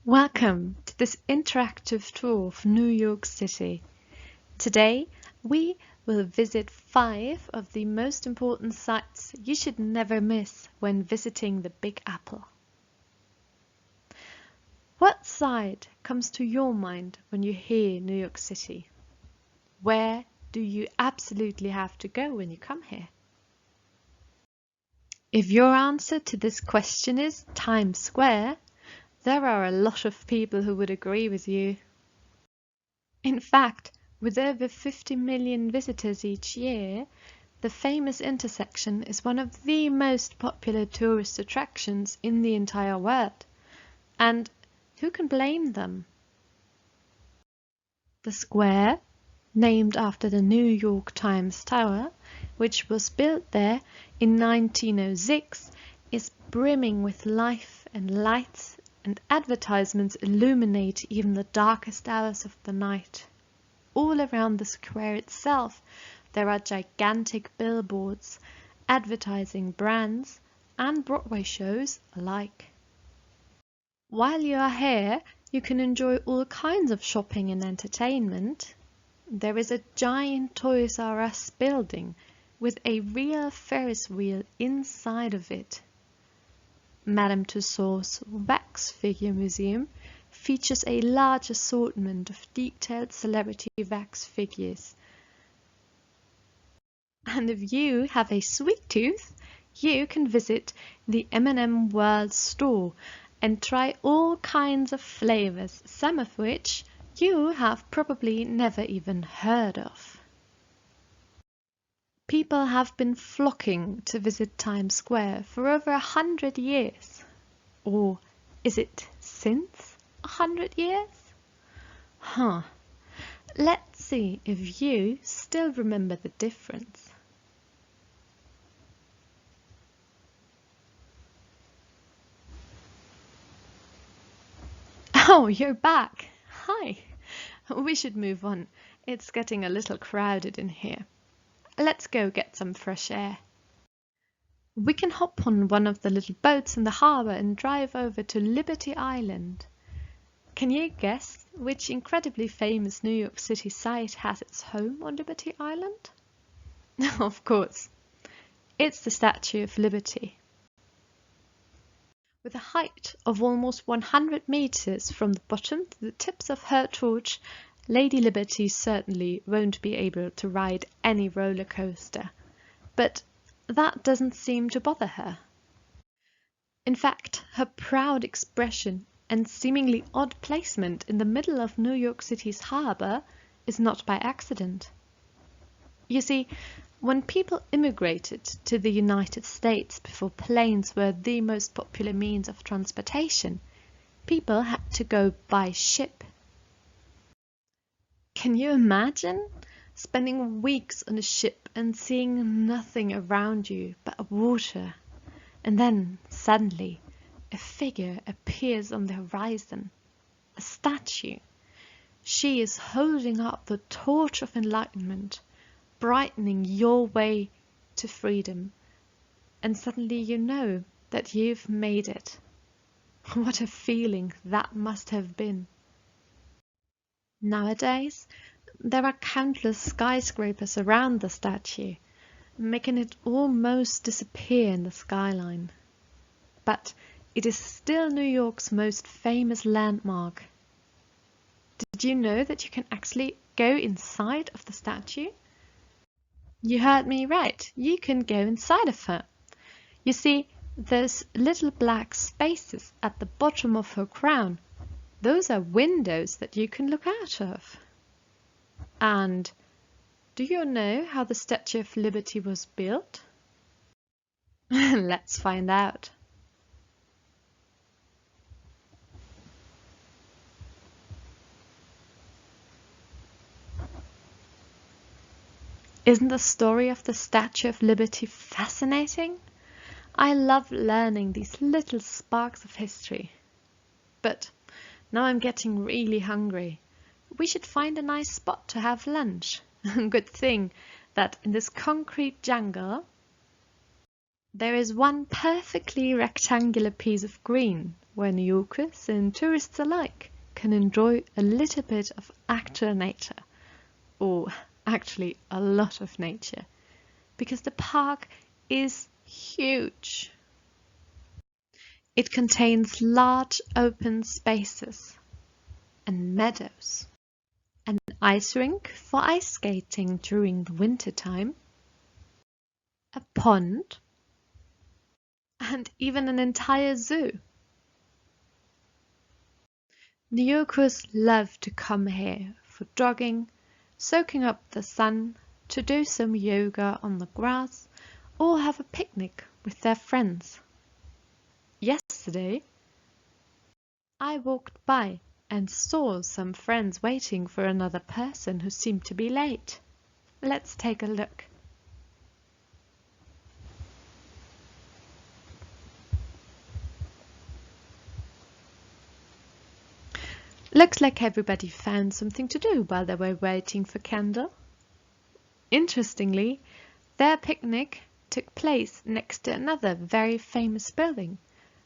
Welcome to this interactive tour of New York City. Today, we will visit 5 of the most important sites you should never miss when visiting the Big Apple. What site comes to your mind when you hear New York City? Where do you absolutely have to go when you come here? If your answer to this question is Times Square, there are a lot of people who would agree with you. In fact, with over 50 million visitors each year, the famous intersection is one of the most popular tourist attractions in the entire world. And who can blame them? The square, named after the New York Times Tower, which was built there in 1906, is brimming with life and lights, and advertisements illuminate even the darkest hours of the night. All around the square itself, there are gigantic billboards advertising brands and Broadway shows alike. While you are here, you can enjoy all kinds of shopping and entertainment. There is a giant Toys R Us building with a real Ferris wheel inside of it. Madame Tussauds Wax Figure Museum features a large assortment of detailed celebrity wax figures. And if you have a sweet tooth, you can visit the M&M World store and try all kinds of flavors, some of which you have probably never even heard of. People have been flocking to visit Times Square for over 100 years. Or is it since 100 years? Let's see if you still remember the difference. Oh, you're back. Hi. We should move on. It's getting a little crowded in here. Let's go get some fresh air. We can hop on one of the little boats in the harbor and drive over to Liberty Island. Can you guess which incredibly famous New York City site has its home on Liberty Island? Of course, it's the Statue of Liberty. With a height of almost 100 meters from the bottom to the tips of her torch, Lady Liberty certainly won't be able to ride any roller coaster. But that doesn't seem to bother her. In fact, her proud expression and seemingly odd placement in the middle of New York City's harbor is not by accident. You see, when people immigrated to the United States before planes were the most popular means of transportation, people had to go by ship. Can you imagine spending weeks on a ship and seeing nothing around you but water, and then suddenly a figure appears on the horizon, a statue. She is holding up the torch of enlightenment, brightening your way to freedom, and suddenly you know that you've made it. What a feeling that must have been. Nowadays, there are countless skyscrapers around the statue, making it almost disappear in the skyline. But it is still New York's most famous landmark. Did you know that you can actually go inside of the statue? You heard me right, you can go inside of her. You see, those little black spaces at the bottom of her crown, those are windows that you can look out of. And do you know how the Statue of Liberty was built? Let's find out. Isn't the story of the Statue of Liberty fascinating? I love learning these little sparks of history. But now I'm getting really hungry. We should find a nice spot to have lunch. Good thing that in this concrete jungle there is one perfectly rectangular piece of green where New Yorkers and tourists alike can enjoy a little bit of actual nature, or actually a lot of nature, because the park is huge. It contains large open spaces and meadows, an ice rink for ice skating during the winter time, a pond, and even an entire zoo. New Yorkers love to come here for jogging, soaking up the sun, to do some yoga on the grass, or have a picnic with their friends. Yesterday, I walked by and saw some friends waiting for another person who seemed to be late. Let's take a look. Looks like everybody found something to do while they were waiting for Kendall. Interestingly, their picnic took place next to another very famous building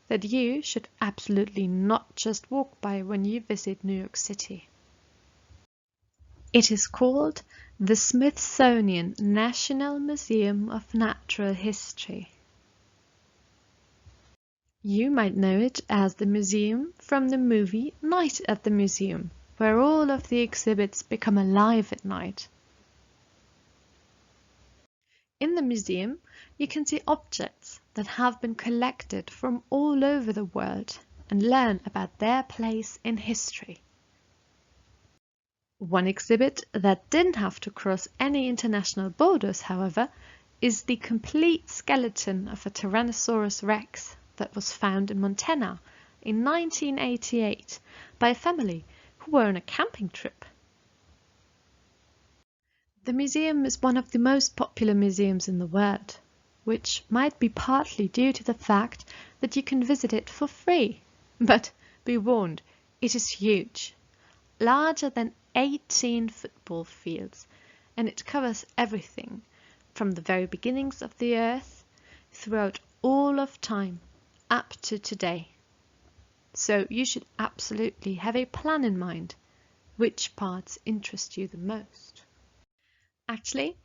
that you should absolutely not just walk by when you visit New York City. It is called the Smithsonian National Museum of Natural History. You might know it as the museum from the movie Night at the Museum, where all of the exhibits become alive at night. In the museum, you can see objects that have been collected from all over the world and learn about their place in history. One exhibit that didn't have to cross any international borders, however, is the complete skeleton of a Tyrannosaurus rex that was found in Montana in 1988 by a family who were on a camping trip. The museum is one of the most popular museums in the world, which might be partly due to the fact that you can visit it for free. But be warned, it is huge, larger than 18 football fields, and it covers everything from the very beginnings of the earth throughout all of time up to today. So you should absolutely have a plan in mind which parts interest you the most. Actually,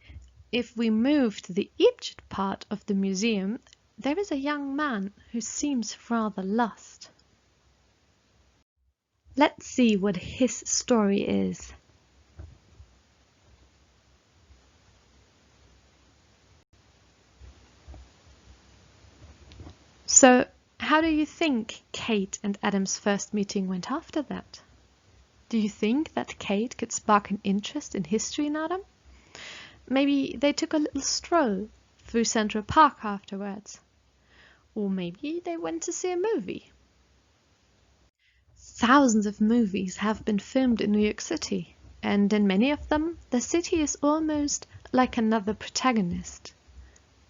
if we move to the Egypt part of the museum, there is a young man who seems rather lost. Let's see what his story is. So, how do you think Kate and Adam's first meeting went after that? Do you think that Kate could spark an interest in history in Adam? Maybe they took a little stroll through Central Park afterwards. Or maybe they went to see a movie. Thousands of movies have been filmed in New York City, and in many of them, the city is almost like another protagonist.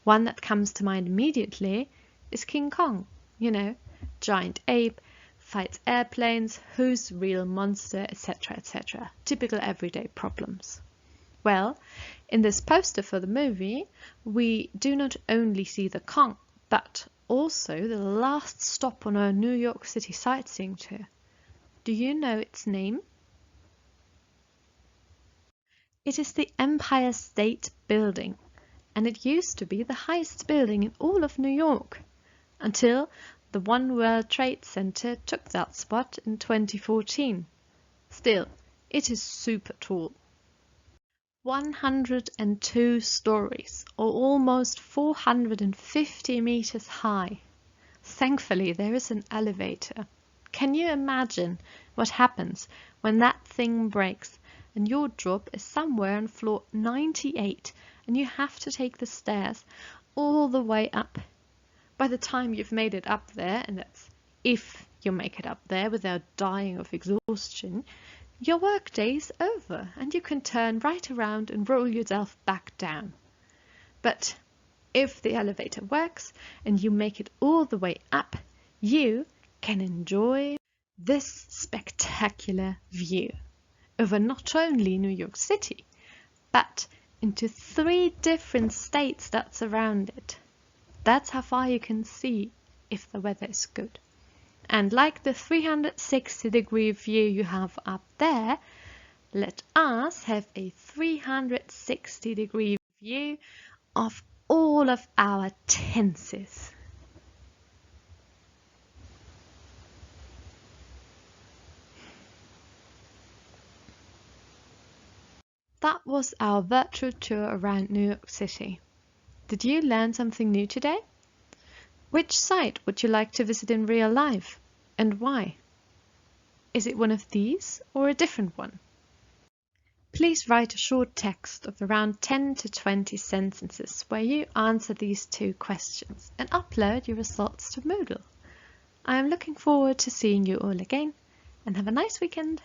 One that comes to mind immediately is King Kong. You know, giant ape, fights airplanes, who's the real monster, etc., etc. Typical everyday problems. Well, in this poster for the movie, we do not only see the Kong, but also the last stop on our New York City sightseeing tour. Do you know its name? It is the Empire State Building, and it used to be the highest building in all of New York, until the One World Trade Center took that spot in 2014. Still, it is super tall. 102 stories, or almost 450 meters high. Thankfully, there is an elevator. Can you imagine what happens when that thing breaks and your drop is somewhere on floor 98 and you have to take the stairs all the way up? By the time you've made it up there, and that's if you make it up there without dying of exhaustion, your workday is over and you can turn right around and roll yourself back down. But if the elevator works and you make it all the way up, you can enjoy this spectacular view over not only New York City, but into 3 different states that surround it. That's how far you can see if the weather is good. And like the 360-degree view you have up there, let us have a 360-degree view of all of our tenses. That was our virtual tour around New York City. Did you learn something new today? Which site would you like to visit in real life, and why? Is it one of these or a different one? Please write a short text of around 10 to 20 sentences where you answer these 2 questions and upload your results to Moodle. I am looking forward to seeing you all again, and have a nice weekend!